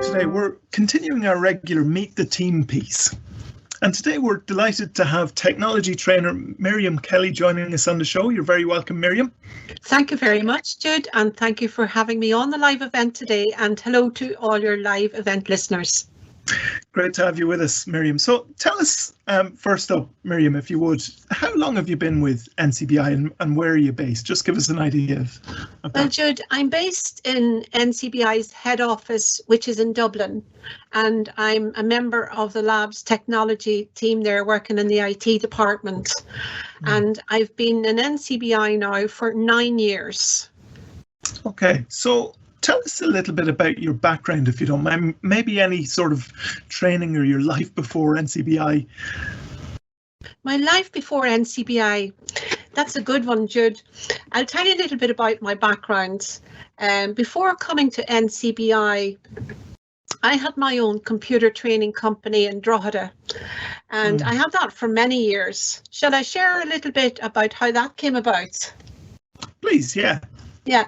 today. We're continuing our regular Meet the Team piece. And today we're delighted to have technology trainer Miriam Kelly joining us on the show. You're very welcome, Miriam. Thank you very much, Jude, and thank you for having me on the live event today, and hello to all your live event listeners. Great to have you with us, Miriam. So tell us, first up, Miriam, if you would, how long have you been with NCBI and where are you based? Just give us an idea of that. Well, Jude, I'm based in NCBI's head office, which is in Dublin, and I'm a member of the lab's technology team there working in the IT department. And I've been in NCBI now for 9 years. Okay, so tell us a little bit about your background, if you don't mind, maybe any sort of training or your life before NCBI. My life before NCBI, that's a good one, Jude. I'll tell you a little bit about my background. Before coming to NCBI, I had my own computer training company in Drogheda, and I had that for many years. Shall I share a little bit about how that came about? Please, yeah. Yeah.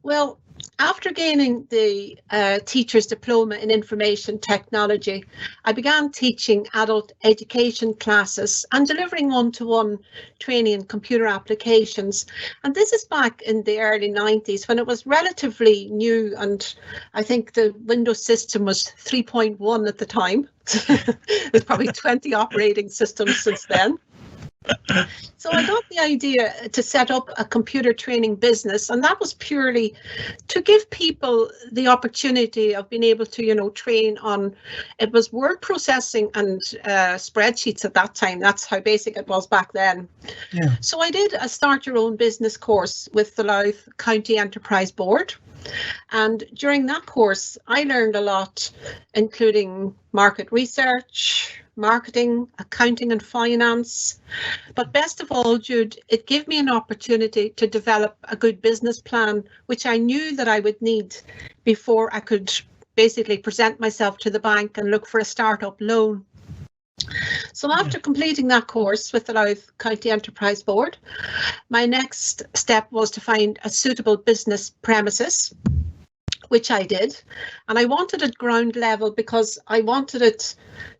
Well, after gaining the teacher's diploma in information technology, I began teaching adult education classes and delivering one-to-one training in computer applications. And this is back in the early 90s when it was relatively new, and I think the Windows system was 3.1 at the time. There's probably 20 operating systems since then. So I got the idea to set up a computer training business, and that was purely to give people the opportunity of being able to, train on, it was word processing and spreadsheets at that time. That's how basic it was back then. Yeah. So I did a start your own business course with the Louth County Enterprise Board. And during that course, I learned a lot, including market research, marketing, accounting and finance. But best of all, Jude, it gave me an opportunity to develop a good business plan, which I knew that I would need before I could basically present myself to the bank and look for a startup loan. So after completing that course with the Louth County Enterprise Board, my next step was to find a suitable business premises, which I did. And I wanted it ground level because I wanted it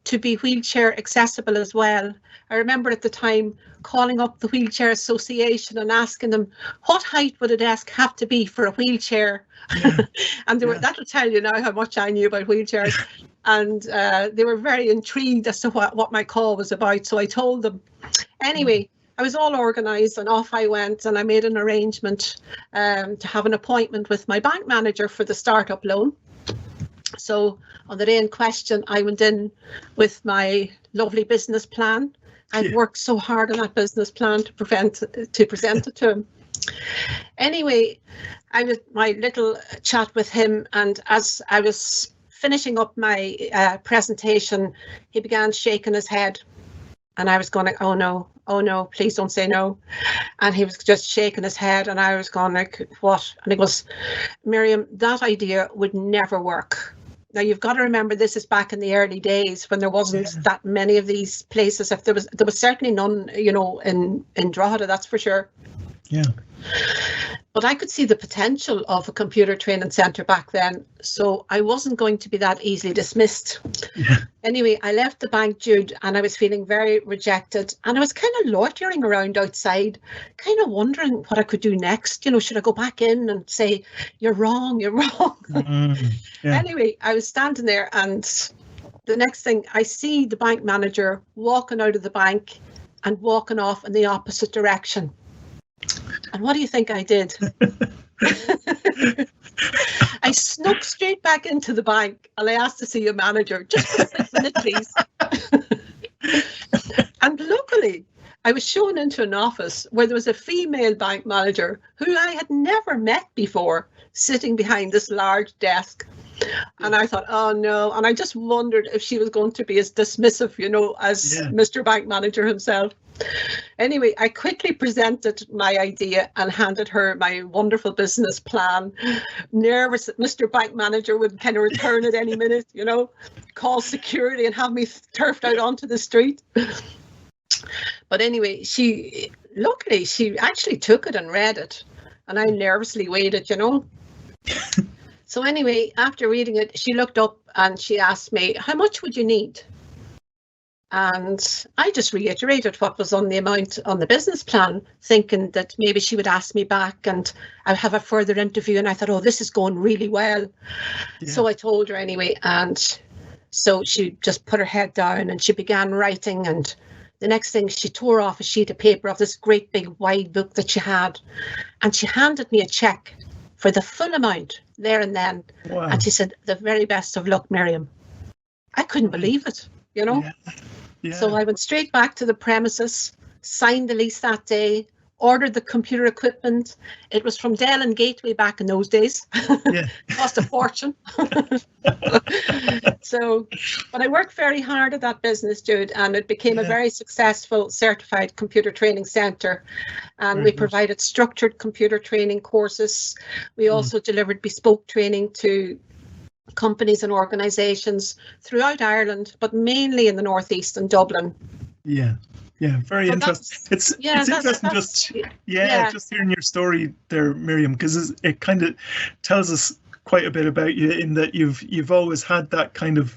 to be wheelchair accessible as well. I remember at the time calling up the Wheelchair Association and asking them, what height would a desk have to be for a wheelchair? Yeah. And that'll tell you now how much I knew about wheelchairs. And they were very intrigued as to what my call was about. So I told them. Anyway, I was all organised and off I went, and I made an arrangement to have an appointment with my bank manager for the startup loan. So on the day in question, I went in with my lovely business plan. I'd worked so hard on that business plan to present it to him. Anyway, I was my little chat with him, and as I was finishing up my presentation, he began shaking his head, and I was going like, oh no, please don't say no. And he was just shaking his head, and I was going like, what? And he goes, Miriam, that idea would never work. Now you've got to remember, this is back in the early days when there wasn't that many of these places. If there was certainly none, in Drogheda, that's for sure. Yeah. But I could see the potential of a computer training centre back then, so I wasn't going to be that easily dismissed. Yeah. Anyway, I left the bank, Jude, and I was feeling very rejected, and I was kind of loitering around outside, kind of wondering what I could do next. Should I go back in and say, you're wrong, you're wrong? Yeah. Anyway, I was standing there, and the next thing I see the bank manager walking out of the bank and walking off in the opposite direction. And what do you think I did? I snuck straight back into the bank and I asked to see a manager, just for a minute, please. And luckily, I was shown into an office where there was a female bank manager who I had never met before, sitting behind this large desk. And I thought, oh no. And I just wondered if she was going to be as dismissive, as Mr. Bank Manager himself. Anyway, I quickly presented my idea and handed her my wonderful business plan. Nervous that Mr. Bank Manager would kind of return at any minute, call security and have me turfed out onto the street. But anyway, luckily she actually took it and read it, and I nervously waited, So anyway, after reading it, she looked up and she asked me, how much would you need? And I just reiterated what was on the amount on the business plan, thinking that maybe she would ask me back and I'd have a further interview. And I thought, oh, this is going really well. Yeah. So I told her anyway. And so she just put her head down and she began writing. And the next thing, she tore off a sheet of paper of this great big wide book that she had. And she handed me a check for the full amount there and then. Wow. And she said, the very best of luck, Miriam. I couldn't believe it, you know. Yeah. Yeah. So I went straight back to the premises, signed the lease that day, ordered the computer equipment. It was from Dell and Gateway back in those days. Yeah. Cost a fortune. But I worked very hard at that business, Jude, and it became a very successful certified computer training centre. And we provided structured computer training courses. We also delivered bespoke training to companies and organisations throughout Ireland, but mainly in the northeast and Dublin. Yeah, very interesting. It's interesting just hearing your story there, Miriam, because it kind of tells us quite a bit about you in that you've always had that kind of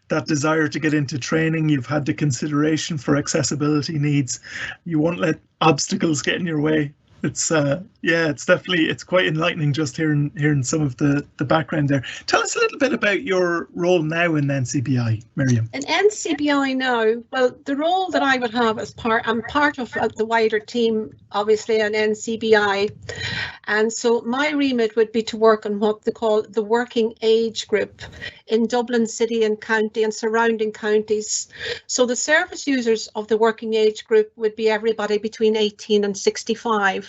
that desire to get into training. You've had the consideration for accessibility needs. You won't let obstacles get in your way. It's it's quite enlightening just hearing some of the background there. Tell us a little bit about your role now in NCBI, Miriam. In NCBI now, well, the role that I would have I'm part of the wider team, obviously, in NCBI, and so my remit would be to work on what they call the working age group in Dublin City and County and surrounding counties. So the service users of the working age group would be everybody between 18 and 65.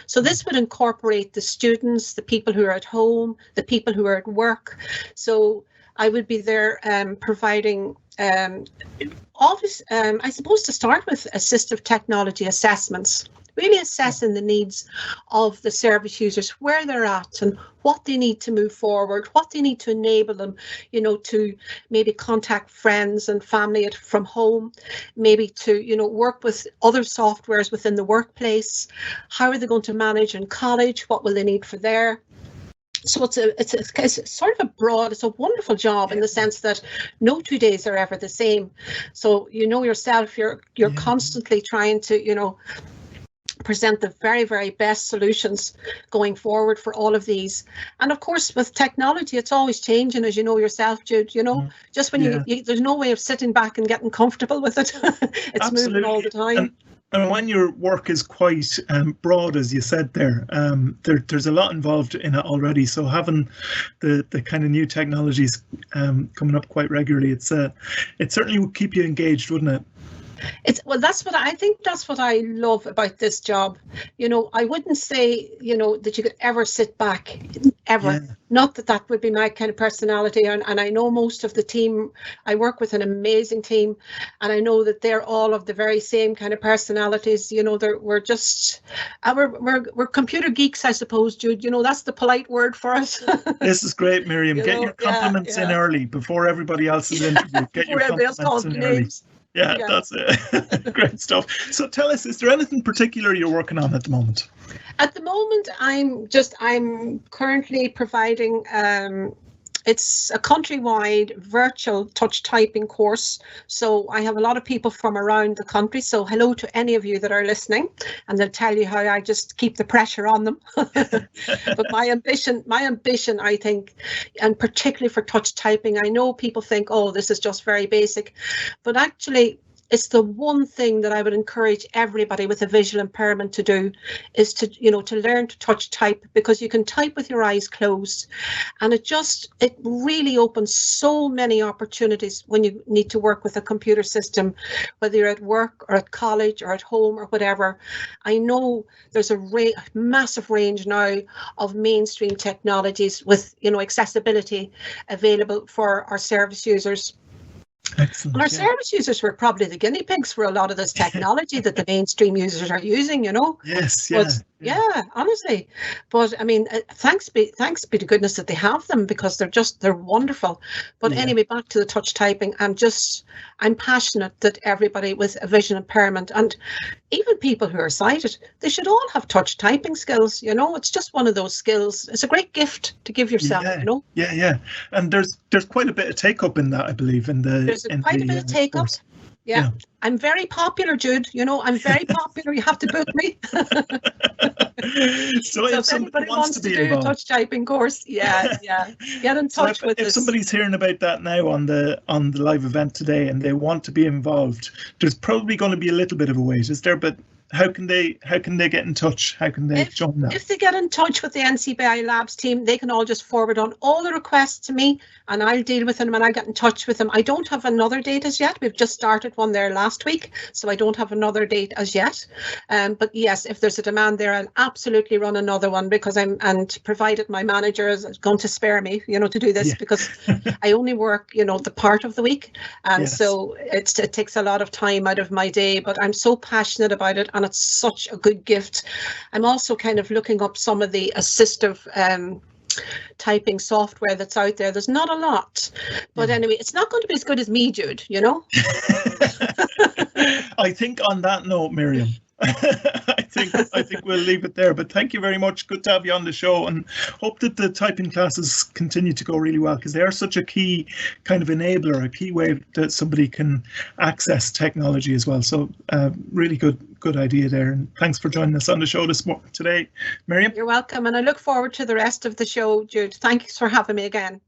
So this would incorporate the students, the people who are at home, the people who are at work. So I would be there providing I suppose to start with assistive technology assessments, really assessing the needs of the service users, where they're at and what they need to move forward, what they need to enable them, to maybe contact friends and family from home, maybe to, work with other softwares within the workplace. How are they going to manage in college? What will they need for there? So it's sort of it's a wonderful job in the sense that no 2 days are ever the same. So yourself, you're constantly trying to, present the very, very best solutions going forward for all of these. And of course, with technology, it's always changing, as you know yourself, Jude, just when you there's no way of sitting back and getting comfortable with it. It's Absolutely. Moving all the time. And when your work is quite broad, as you said there's a lot involved in it already. So having the kind of new technologies coming up quite regularly, it certainly would keep you engaged, wouldn't it? That's what I love about this job. I wouldn't say, that you could ever sit back, ever. Yeah. Not that would be my kind of personality. And I know most of the team, I work with an amazing team, and I know that they're all of the very same kind of personalities. We're computer geeks, I suppose, Jude. That's the polite word for us. This is great, Miriam. Get your compliments in early before everybody else is interviewed. Get your compliments in early. Yeah, that's it. Great stuff. So tell us, is there anything particular you're working on at the moment? At the moment, I'm currently providing, it's a countrywide virtual touch typing course. So I have a lot of people from around the country. So hello to any of you that are listening, and they'll tell you how I just keep the pressure on them. But my ambition, I think, and particularly for touch typing, I know people think, oh, this is just very basic, but actually, it's the one thing that I would encourage everybody with a visual impairment to do, is to learn to touch type, because you can type with your eyes closed, and it really opens so many opportunities when you need to work with a computer system, whether you're at work or at college or at home or whatever. I know there's a massive range now of mainstream technologies with accessibility available for our service users. Excellent. And our service users were probably the guinea pigs for a lot of this technology that the mainstream users are using, Yes, yeah. Yeah, honestly. But I mean, thanks be to goodness that they have them, because they're wonderful. But anyway, back to the touch typing. I'm passionate that everybody with a vision impairment, and even people who are sighted, they should all have touch typing skills. It's just one of those skills. It's a great gift to give yourself. Yeah. And there's quite a bit of take up in that, I believe. There's quite a bit of take up. Yeah. I'm very popular, Jude. I'm very popular. You have to book me. So if somebody wants to be do involved, a touch typing course, get in touch with us. If somebody's hearing about that now on the live event today and they want to be involved, there's probably going to be a little bit of a wait, is there? But how can they get in touch? How can they join that? If they get in touch with the NCBI Labs team, they can all just forward on all the requests to me, and I'll deal with them and I'll get in touch with them. I don't have another date as yet. We've just started one there last week, so I don't have another date as yet. But yes, if there's a demand there, I'll absolutely run another one, because and provided my manager is going to spare me, to do this, because I only work, the part of the week, and so it takes a lot of time out of my day. But I'm so passionate about it, and it's such a good gift. I'm also kind of looking up some of the assistive typing software that's out there. There's not a lot, but anyway, it's not going to be as good as me, Jude, I think on that note, Miriam, I think we'll leave it there. But thank you very much. Good to have you on the show, and hope that the typing classes continue to go really well, because they are such a key kind of enabler, a key way that somebody can access technology as well. So really good idea there. And thanks for joining us on the show today, Miriam. You're welcome, and I look forward to the rest of the show, Jude. Thanks for having me again.